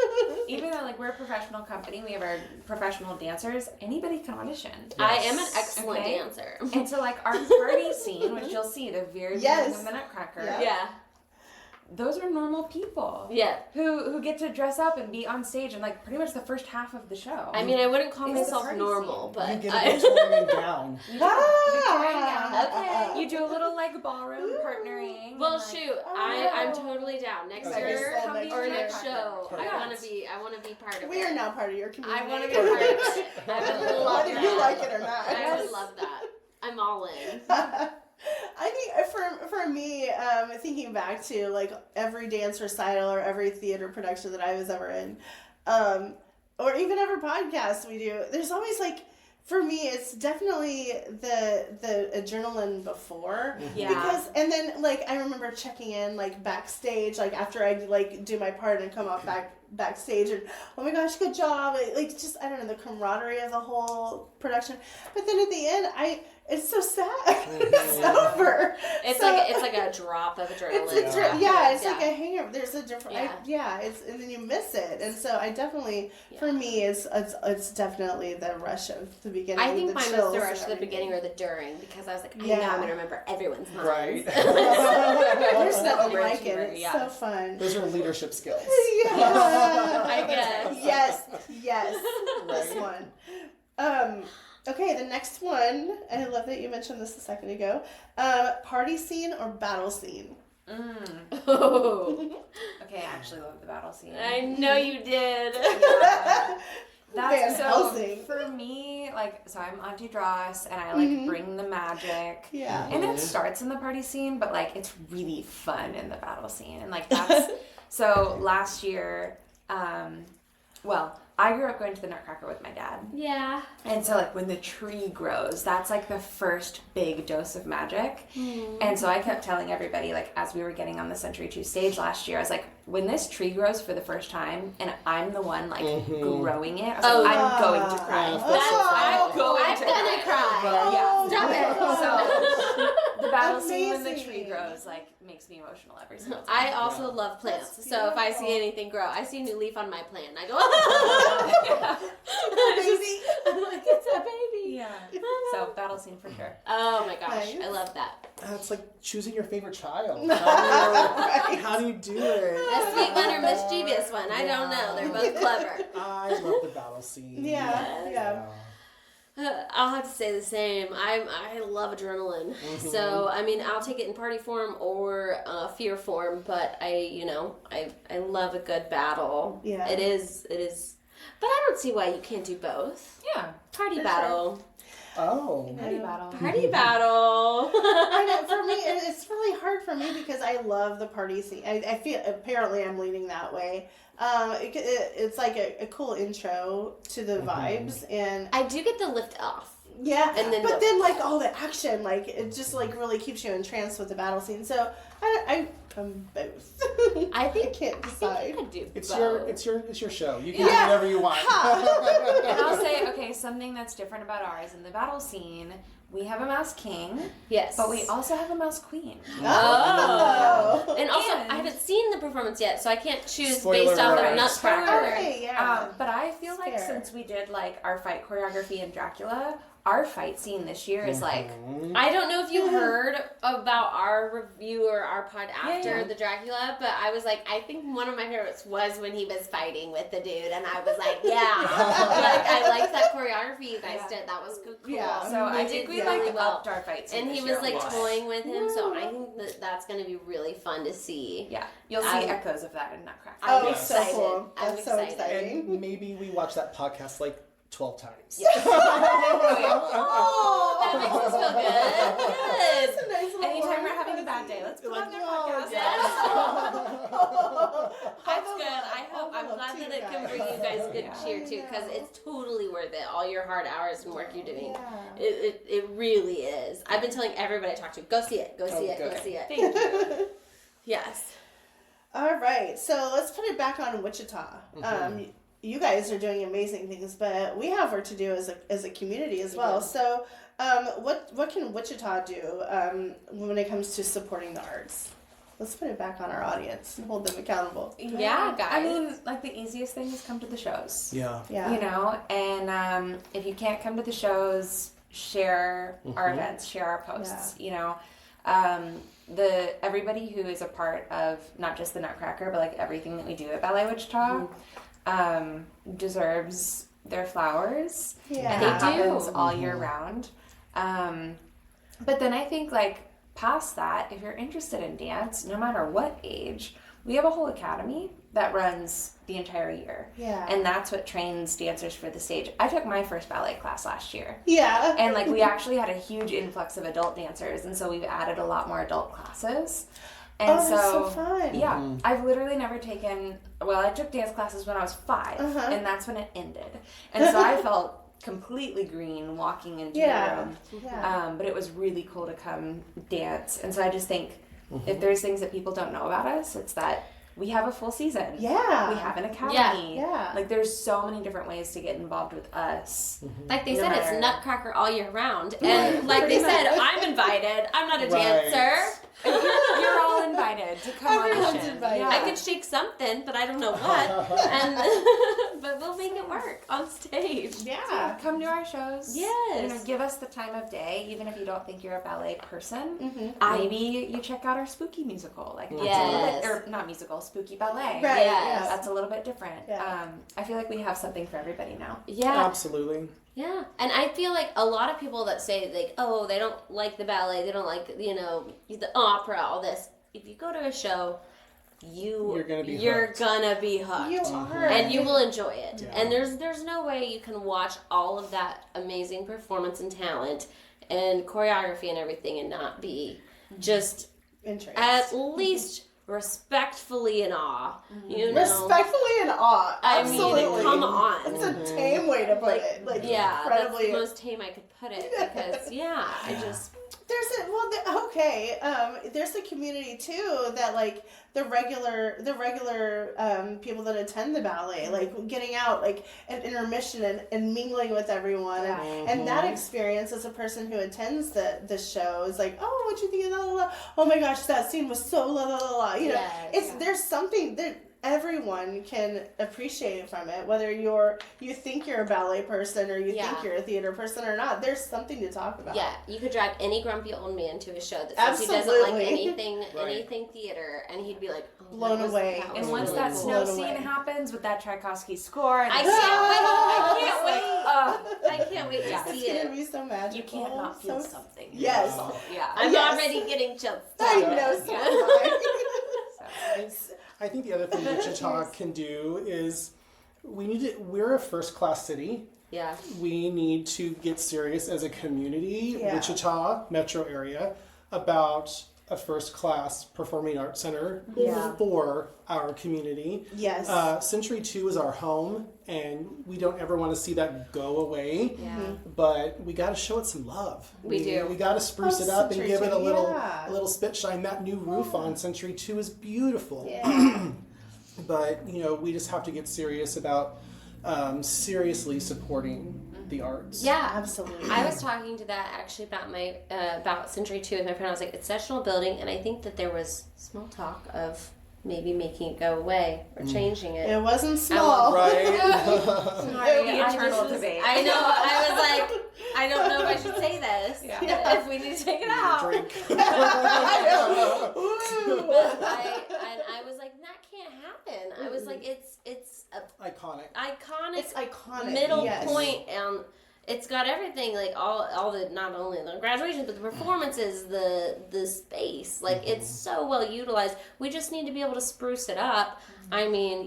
Even though we're a professional company, we have our professional dancers. Anybody can audition. I am an excellent Okay. dancer. And so our party scene, which you'll see the very beginning of the Nutcracker. Yeah. Those are normal people. Yeah. Who get to dress up and be on stage and pretty much the first half of the show. I mean, I wouldn't call It's the myself party normal, scene. but You get a Victorian gown. You do Victorian gown. Okay. You do a little ballroom partnering. well, and, shoot, Oh. I'm totally down. Next Okay. year Come be or a next Nutcracker. show, Perfect. I want to be part of We it. are now part of your community. I want to be part of it. I would love Whether that. you like it or not. I would love that. I'm all in. I think for me, thinking back to every dance recital or every theater production that I was ever in, or even every podcast we do, there's always for me, it's definitely the adrenaline before. Yeah. Because, and then I remember checking in backstage, after I do my part and come off backstage and, oh my gosh, good job. Like, just, I don't know, the camaraderie of the whole production. But then at the end, it's so sad. It's over. It's like a drop of adrenaline. It's like a hangover. There's a different, and then you miss it. And so I definitely, for me, it's definitely the rush of the beginning. I think the mine was the rush of the beginning or the during, because I was like, I know I'm going to remember everyone's lines. Right. There's nothing like it. It's so fun. Those are leadership skills. Yeah. I guess. Yes. This one. Okay, the next one, and I love that you mentioned this a second ago. Party scene or battle scene? Oh. Okay, I actually love the battle scene. I know you did. That's so for me, so I'm Auntie Dross, and I bring the magic. Yeah. And it starts in the party scene, but it's really fun in the battle scene. And that's so last year, I grew up going to the Nutcracker with my dad. Yeah. And so when the tree grows, that's the first big dose of magic. And so I kept telling everybody, as we were getting on the Century 2 stage last year, I was like, when this tree grows for the first time and I'm the one growing it, I was I'm going to cry. I'm gonna cry. Yeah. Stop it. So the battle scene when the tree grows makes me emotional every single time. I also love plants, so if I see anything grow, I see a new leaf on my plant, I go, Baby. I'm like, it's a baby. Yeah. So battle scene for sure. Oh my gosh, Nice. I love that. It's like choosing your favorite child. How do you do it? The sweet one or mischievous one, I don't know. They're both clever. I love the battle scene. Yeah. I'll have to say the same. I love adrenaline. So I'll take it in party form or fear form, but I love a good battle. Yeah. It is. But I don't see why you can't do both. Yeah. Party battle. Oh. Party battle. Party battle. I know, for me, it's really hard for me because I love the party scene. I feel, apparently I'm leaning that way. It's like a cool intro to the vibes, and I do get the lift off. yeah, And then then all the action, it just really keeps you entranced with the battle scene. So I'm both. I think I can't decide. I could do It's both. your show. You can do whatever you want. And I'll say, something that's different about ours in the battle scene, we have a mouse king. Yes. But we also have a mouse queen. Oh. And also, I haven't seen the performance yet, so I can't choose Spoiler based off alert. of Nutcracker. Okay, yeah. But I feel like Fair. since we did our fight choreography in Dracula, our fight scene this year is I don't know if you heard about our review or our pod after the Dracula, but I was like, I think one of my favorites was when he was fighting with the dude, and I was like, I liked that choreography you guys did. That was cool. Yeah. So I think we upped our fight scene And this he year was a lot. toying with him, so I think that's going to be really fun to see. Yeah, you'll see echoes of that in Nutcracker. Oh, I'm so excited. cool. I'm That's so excited. exciting. And maybe we watch that podcast 12 times. Oh, that makes us feel good. Good. That's a nice little Anytime we're one. having a bad day, let's put on their podcast. That's good. I'm glad that it can bring you guys good cheer too, because it's totally worth it. All your hard hours and work you're doing. Yeah. It really is. I've been telling everybody I talk to, go see it, go see it, go see it. Thank you. Yes. All right, so let's put it back on Wichita. You guys are doing amazing things, but we have work to do as a community as well. So, what can Wichita do when it comes to supporting the arts? Let's put it back on our audience and hold them accountable. Yeah, guys. I mean, the easiest thing is come to the shows. Yeah. Yeah. And if you can't come to the shows, share our events, share our posts. Everybody who is a part of not just the Nutcracker, but everything that we do at Ballet Wichita deserves their flowers. Yeah. And that happens all year round. But then I think past that, if you're interested in dance, no matter what age, we have a whole academy that runs the entire year. Yeah. And that's what trains dancers for the stage. I took my first ballet class last year. Yeah. And we actually had a huge influx of adult dancers, and so we've added a lot more adult classes. And that's so fun. Yeah, I've literally never taken, I took dance classes when I was 5, and that's when it ended. And so I felt completely green walking into the room. Yeah. But it was really cool to come dance. And so I just think if there's things that people don't know about us, it's that we have a full season. Yeah. We have an academy. Yeah. Like, there's so many different ways to get involved with us. Like they No said, matter- it's Nutcracker all year round. And like they said, I'm invited. I'm not a Right. dancer. You're all invited to come Everyone's audition. invited. Yeah. I could shake something, but I don't know what. And but we'll make it work on stage. Yeah. Come to our shows. Yes. You know, give us the time of day, even if you don't think you're a ballet person. Mm-hmm. Maybe you check out our spooky musical. Like, that's a Yes. little bit, or not musical, spooky ballet. Right. Yes. Yeah. That's a little bit different. Yeah. I feel like we have something for everybody now. Yeah. Absolutely. Yeah. And I feel like a lot of people that say like, oh, they don't like the ballet, they don't like, you know, the opera, all this. If you go to a show, you're gonna be hooked. You are. And you will enjoy it. Yeah. And there's no way you can watch all of that amazing performance and talent and choreography and everything and not be just Interest. at least respectfully in awe. You know? Respectfully in awe. I Absolutely. mean, come on. It's a tame way to put Like, it. Like, yeah, incredibly. that's the most tame I could put it because I just There's a community too that like the regular people that attend the ballet, like getting out like at intermission and mingling with everyone, and that experience as a person who attends the show is like, oh, what'd you think of la la la? Oh my gosh, that scene was so la la la la. You know, there's something that everyone can appreciate from it, whether you think you're a ballet person or you think you're a theater person or not. There's something to talk about. Yeah, you could drag any grumpy old man to a show that says he doesn't like anything theater, and he'd be like, oh, Blown away. that was And once really that cool. snow Blown away. scene happens with that Tchaikovsky score, and I can't wait to see It's it. gonna be so magical. you can't not feel so something. Yes. Yeah. I'm Yes. already getting chills. I know, so am I. I think the other thing Wichita can do is we're a first class city. Yeah. We need to get serious as a community, Yeah. Wichita metro area, about a first class performing arts center for our community. Yes. Century 2 is our home, and we don't ever want to see that go away. Yeah. But we got to show it some love. We do. We got to spruce Oh, it up and Century give it 2, a little yeah. a little spit shine. That new roof on Century 2 is beautiful. Yeah. But we just have to get serious about seriously supporting the arts. Yeah, Absolutely. I was talking to that actually about about Century 2 with my friend. I was like, it's such an old building, and I think that there was small talk of maybe making it go away or changing it. It wasn't small. Right. The eternal debate. I know. I was like, I don't know if I should say this. Yeah. If we need to take it out. Drink. But I was like, that can't happen. I was like, it's a Iconic. iconic, It's iconic. middle yes. point, and it's got everything, like all the, not only the graduations, but the performances, the space, like it's so well utilized. We just need to be able to spruce it up. I mean,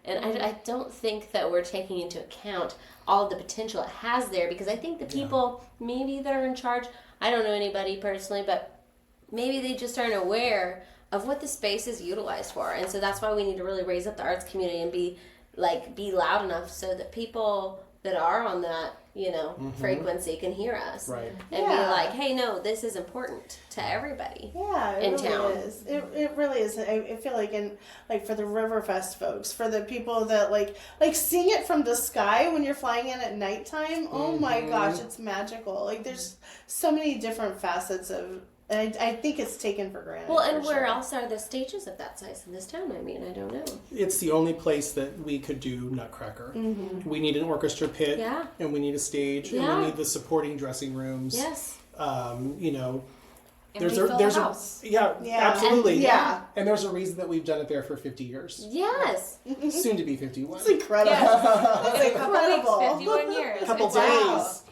and I don't think that we're taking into account all of the potential it has there, because I think the people maybe that are in charge, I don't know anybody personally, but maybe they just aren't aware of what the space is utilized for. And so that's why we need to really raise up the arts community and be loud enough so that people that are on that, frequency can hear us. Right. And be like, hey, no, this is important to everybody. Yeah, it in really town. is. It really is. I feel like for the Riverfest folks, for the people that like seeing it from the sky when you're flying in at nighttime. Oh my gosh, it's magical. Like there's so many different facets of. And I think it's taken for granted. Well, and for where sure. else are the stages of that size in this town? I mean, I don't know. It's the only place that we could do Nutcracker. We need an orchestra pit, Yeah. and we need a stage, and Yeah. we need the supporting dressing rooms. Yes. And There's we a fill there's the a house. yeah, Yeah. absolutely And- yeah. And there's a reason that we've done it there for 50 years. Yes. Soon to be 51. It's incredible. It's It's a couple weeks, incredible. 51 years. Couple It's days.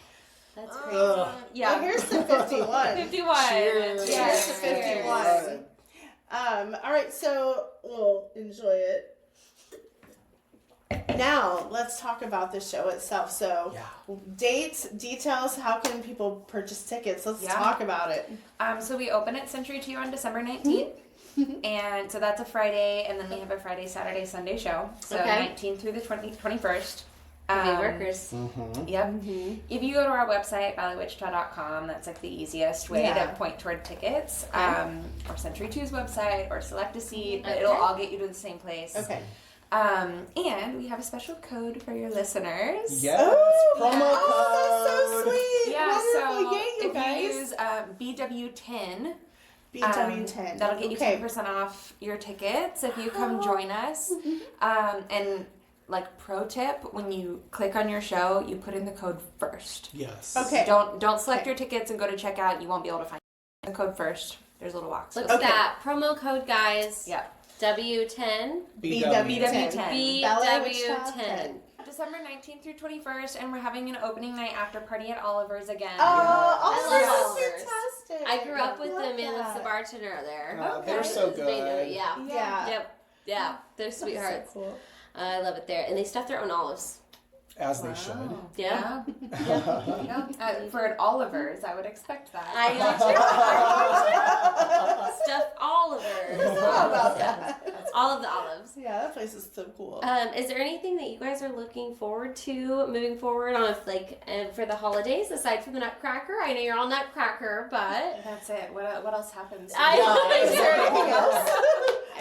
That's crazy. Well, here's the 51. 51. Cheers. Here's the Cheers. 51. All right, so we'll enjoy it. Now, let's talk about the show itself. So, dates, details, how can people purchase tickets? Let's talk about it. So we open at Century 2 on December 19th. And so that's a Friday, and then we have a Friday, Saturday, Sunday show. So Okay. 19th through the 21st. Workers. Yep. If you go to our website, balletwichita.com, that's like the easiest way to point toward tickets. Or Century 2's website, or select a seat. But it'll all get you to the same place. Okay. And we have a special code for your listeners. Yes, promo code. That's so sweet. Yeah, Wonderful. so Yay, you if guys. you use BW10, BW10. that'll get you 10% off your tickets if you come join us. And like pro tip, when you click on your show, you put in the code first. Yes. Okay. Don't select your tickets and go to checkout. You won't be able to find the code first. There's a little box. Look at that promo code, guys. Yep. W10. BW10. BW10. December 19th through 21st, and we're having an opening night after party at Oliver's again. Oh, Oliver's Oliver's is fantastic. I grew up with love them. It's the that. bartender there. They're so good. Yeah. Yeah. Yep. Yeah. They're That's sweethearts. so cool. I love it there. And they stuff their own olives. As they should. Yeah. For an Oliver's, I would expect that. I do too. Stuff Olivers. How about that? All of the olives. Yeah, that place is so cool. Is there anything that you guys are looking forward to moving forward on, for the holidays aside from the Nutcracker? I know you're all Nutcracker, but That's it. What else happens? Is there anything else?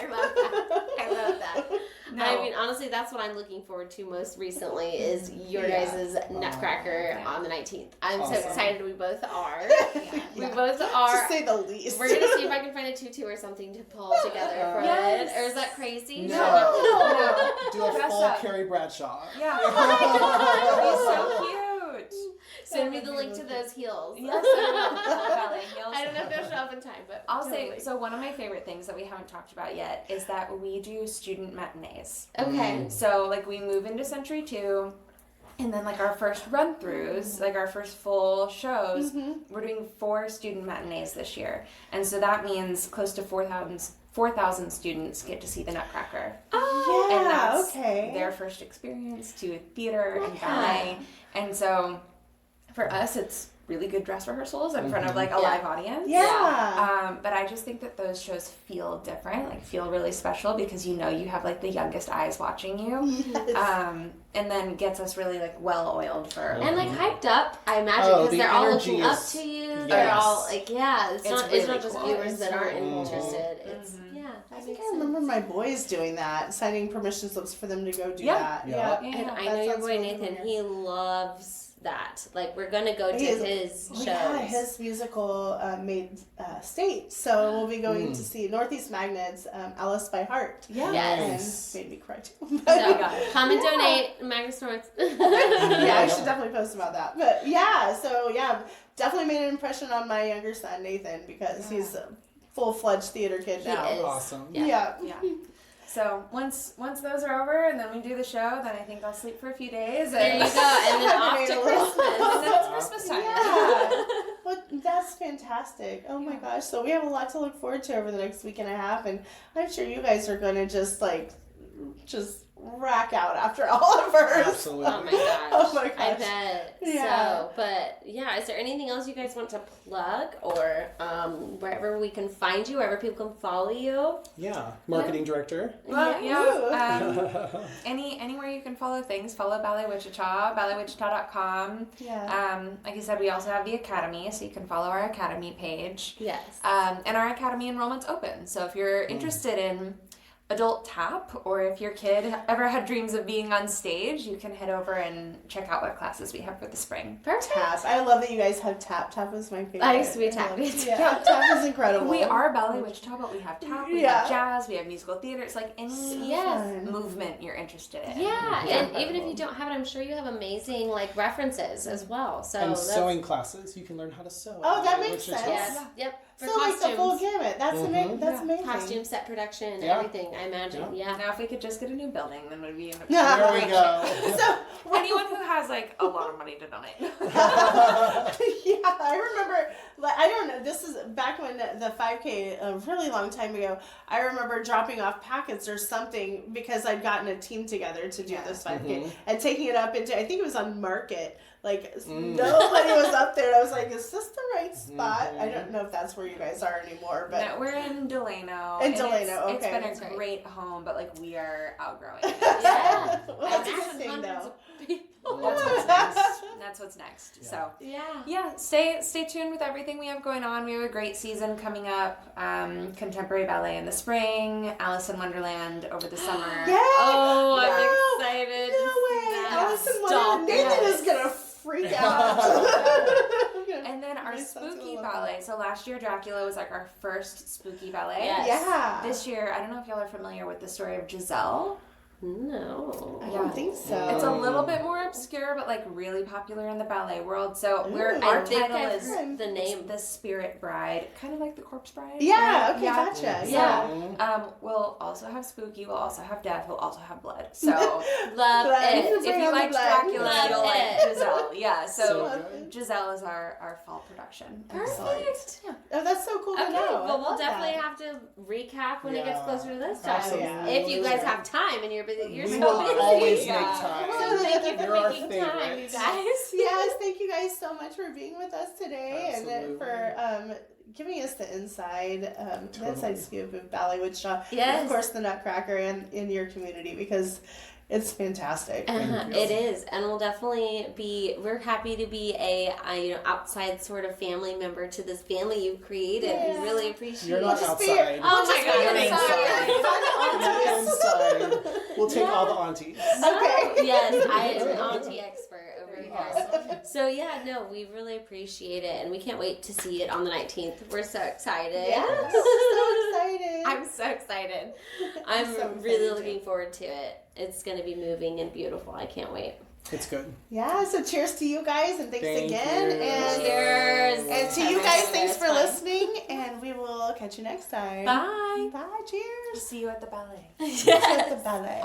I love that. I love that. No. I mean, honestly, that's what I'm looking forward to most recently is your guys' Nutcracker on the 19th. I'm so excited. We both are. We both are. To say the least. We're going to see if I can find a tutu or something to pull together for it. Or is that crazy? No. Do a Dress full up. Carrie Bradshaw. Yeah. That'd be so cute. Send me the link to those heels. Yes, ballet heels. I don't know if they'll show up in time, but I'll say, so one of my favorite things that we haven't talked about yet is that we do student matinees. Okay. So, like, we move into Century 2, and then, like, our first run-throughs, like, our first full shows, we're doing 4 student matinees this year. And so that means close to 4,000 students get to see the Nutcracker. Oh, And that's okay. their first experience to theater and ballet. And so for us, it's really good dress rehearsals in front of like a live audience. Yeah. But I just think that those shows feel different, like feel really special because you know you have like the youngest eyes watching you. And then gets us really like well oiled for and like hyped up, I imagine, because the they're all energy looking up is- to you. Yes. They're all like, it's not really not just cool. viewers that aren't cool. interested. It's I think I remember my boys doing that, signing permission slips for them to go do that. Yeah. And I that know your sounds boy really Nathan, familiar. he loves that. Like, we're gonna go to his shows. Yeah, his musical made state, so we'll be going to see Northeast Magnets, Alice by Heart. Yeah. Yes. And made me cry too. So come and donate, Magnus North. Yeah, I should definitely post about that. But definitely made an impression on my younger son Nathan because he's a full-fledged theater kid now. He is. Awesome. Yeah. So once those are over and then we do the show, then I think I'll sleep for a few days. There you go, and then off to Christmas. And then it's Christmas time. Yeah. Well, that's fantastic. Oh my gosh. So we have a lot to look forward to over the next week and a half, and I'm sure you guys are going to just rack out after Oliver's. Absolutely. Oh my gosh. Oh my gosh. I bet. Yeah. So, but yeah, is there anything else you guys want to plug or wherever we can find you, wherever people can follow you? Yeah. Marketing director. Well, anywhere you can follow things, follow Ballet Wichita, balletwichita.com. Yeah. Like I said, we also have the Academy, so you can follow our Academy page. Yes. And our Academy enrollment's open, so if you're interested in adult tap, or if your kid ever had dreams of being on stage, you can head over and check out what classes we have for the spring. Perfect. Tap. I love that you guys have tap. Tap is my favorite. I used to be a tap love- dancer. Yeah, tap is incredible. We are Ballet Wichita, but we have tap, we have jazz, we have musical theater. It's like any movement you're interested in. Yeah, and even if you don't have it, I'm sure you have amazing like references as well. So And that's, sewing classes. You can learn how to sew. Oh, that Which makes is sense. yes, yep. For So like the full costumes, gamut. That's that's amazing. costume set production, Yeah. everything. I imagine. Yeah. Now, if we could just get a new building, then we'd be in a There we go. So anyone who has like a lot of money to donate. yeah, I remember. Like, I don't know. This is back when the 5K, a really long time ago. I remember dropping off packets or something because I'd gotten a team together to do this 5K and taking it up into. I think it was on Market. Like nobody was up there. I was like, "Is this the right spot?" I don't know if that's where you guys are anymore, but No, we're in Delano. In and Delano, It's okay. been That's a right. great home, but like we are outgrowing it. Yeah. well, that's a I good imagine thing hundreds though. of people That's what's next. That's what's next. Yeah. So Yeah. stay tuned with everything we have going on. We have a great season coming up. Contemporary ballet in the spring, Alice in Wonderland over the summer. Yeah. Oh, Yeah. I'm excited. No to see way. that. Allison Stop Wonderland. Nathan it. is gonna freak out. And then our My son's gonna spooky love ballet. So last year Dracula was like our first spooky ballet. Yes. Yeah. This year, I don't know if y'all are familiar with the story of Giselle. No. I don't think so. It's a little bit more obscure, but like really popular in the ballet world. So our I think title I've is heard the name. The Spirit Bride, kind of like the Corpse Bride. Yeah, right? okay, gotcha. Yeah. We'll also have spooky. We'll also have death. We'll also have blood. So Love Blood. it. if Bring you on the liked blood. Dracula, Love you'll like it. Giselle. Yeah. So So good. Giselle is our fall production. Perfect. Oh, that's so cool to Okay, know. I well, we'll love definitely that. have to recap when it gets Yeah. closer to this time. Absolutely. If you guys have time and you're busy, you're We so will busy. always Yeah. make time. So thank you for You're our making time, you favorites. guys. Yes, thank you guys so much for being with us today Absolutely. and for giving us the inside scoop of Ballet Wichita. Yes. And of course, the Nutcracker and in your community because it's fantastic. Thank you. It is, and we'll definitely be. We're happy to be a outside sort of family member to this family you've created. Yeah. We really appreciate You're it. not Just be- outside. Oh my Just be God, inside. sorry. You're inside. We'll take all the aunties. Okay. Yes, I am an auntie expert over here. So yeah, no, we really appreciate it, and we can't wait to see it on the 19th. We're so excited. Yes, so excited. I'm so excited. I'm so really excited looking forward to it. It's going to be moving and beautiful. I can't wait. It's good. Yeah, so cheers to you guys and thanks Thank again. you. And Cheers. And to you guys, thanks for listening, and we will catch you next time. Bye. Bye. Cheers. See you at the ballet. At the ballet.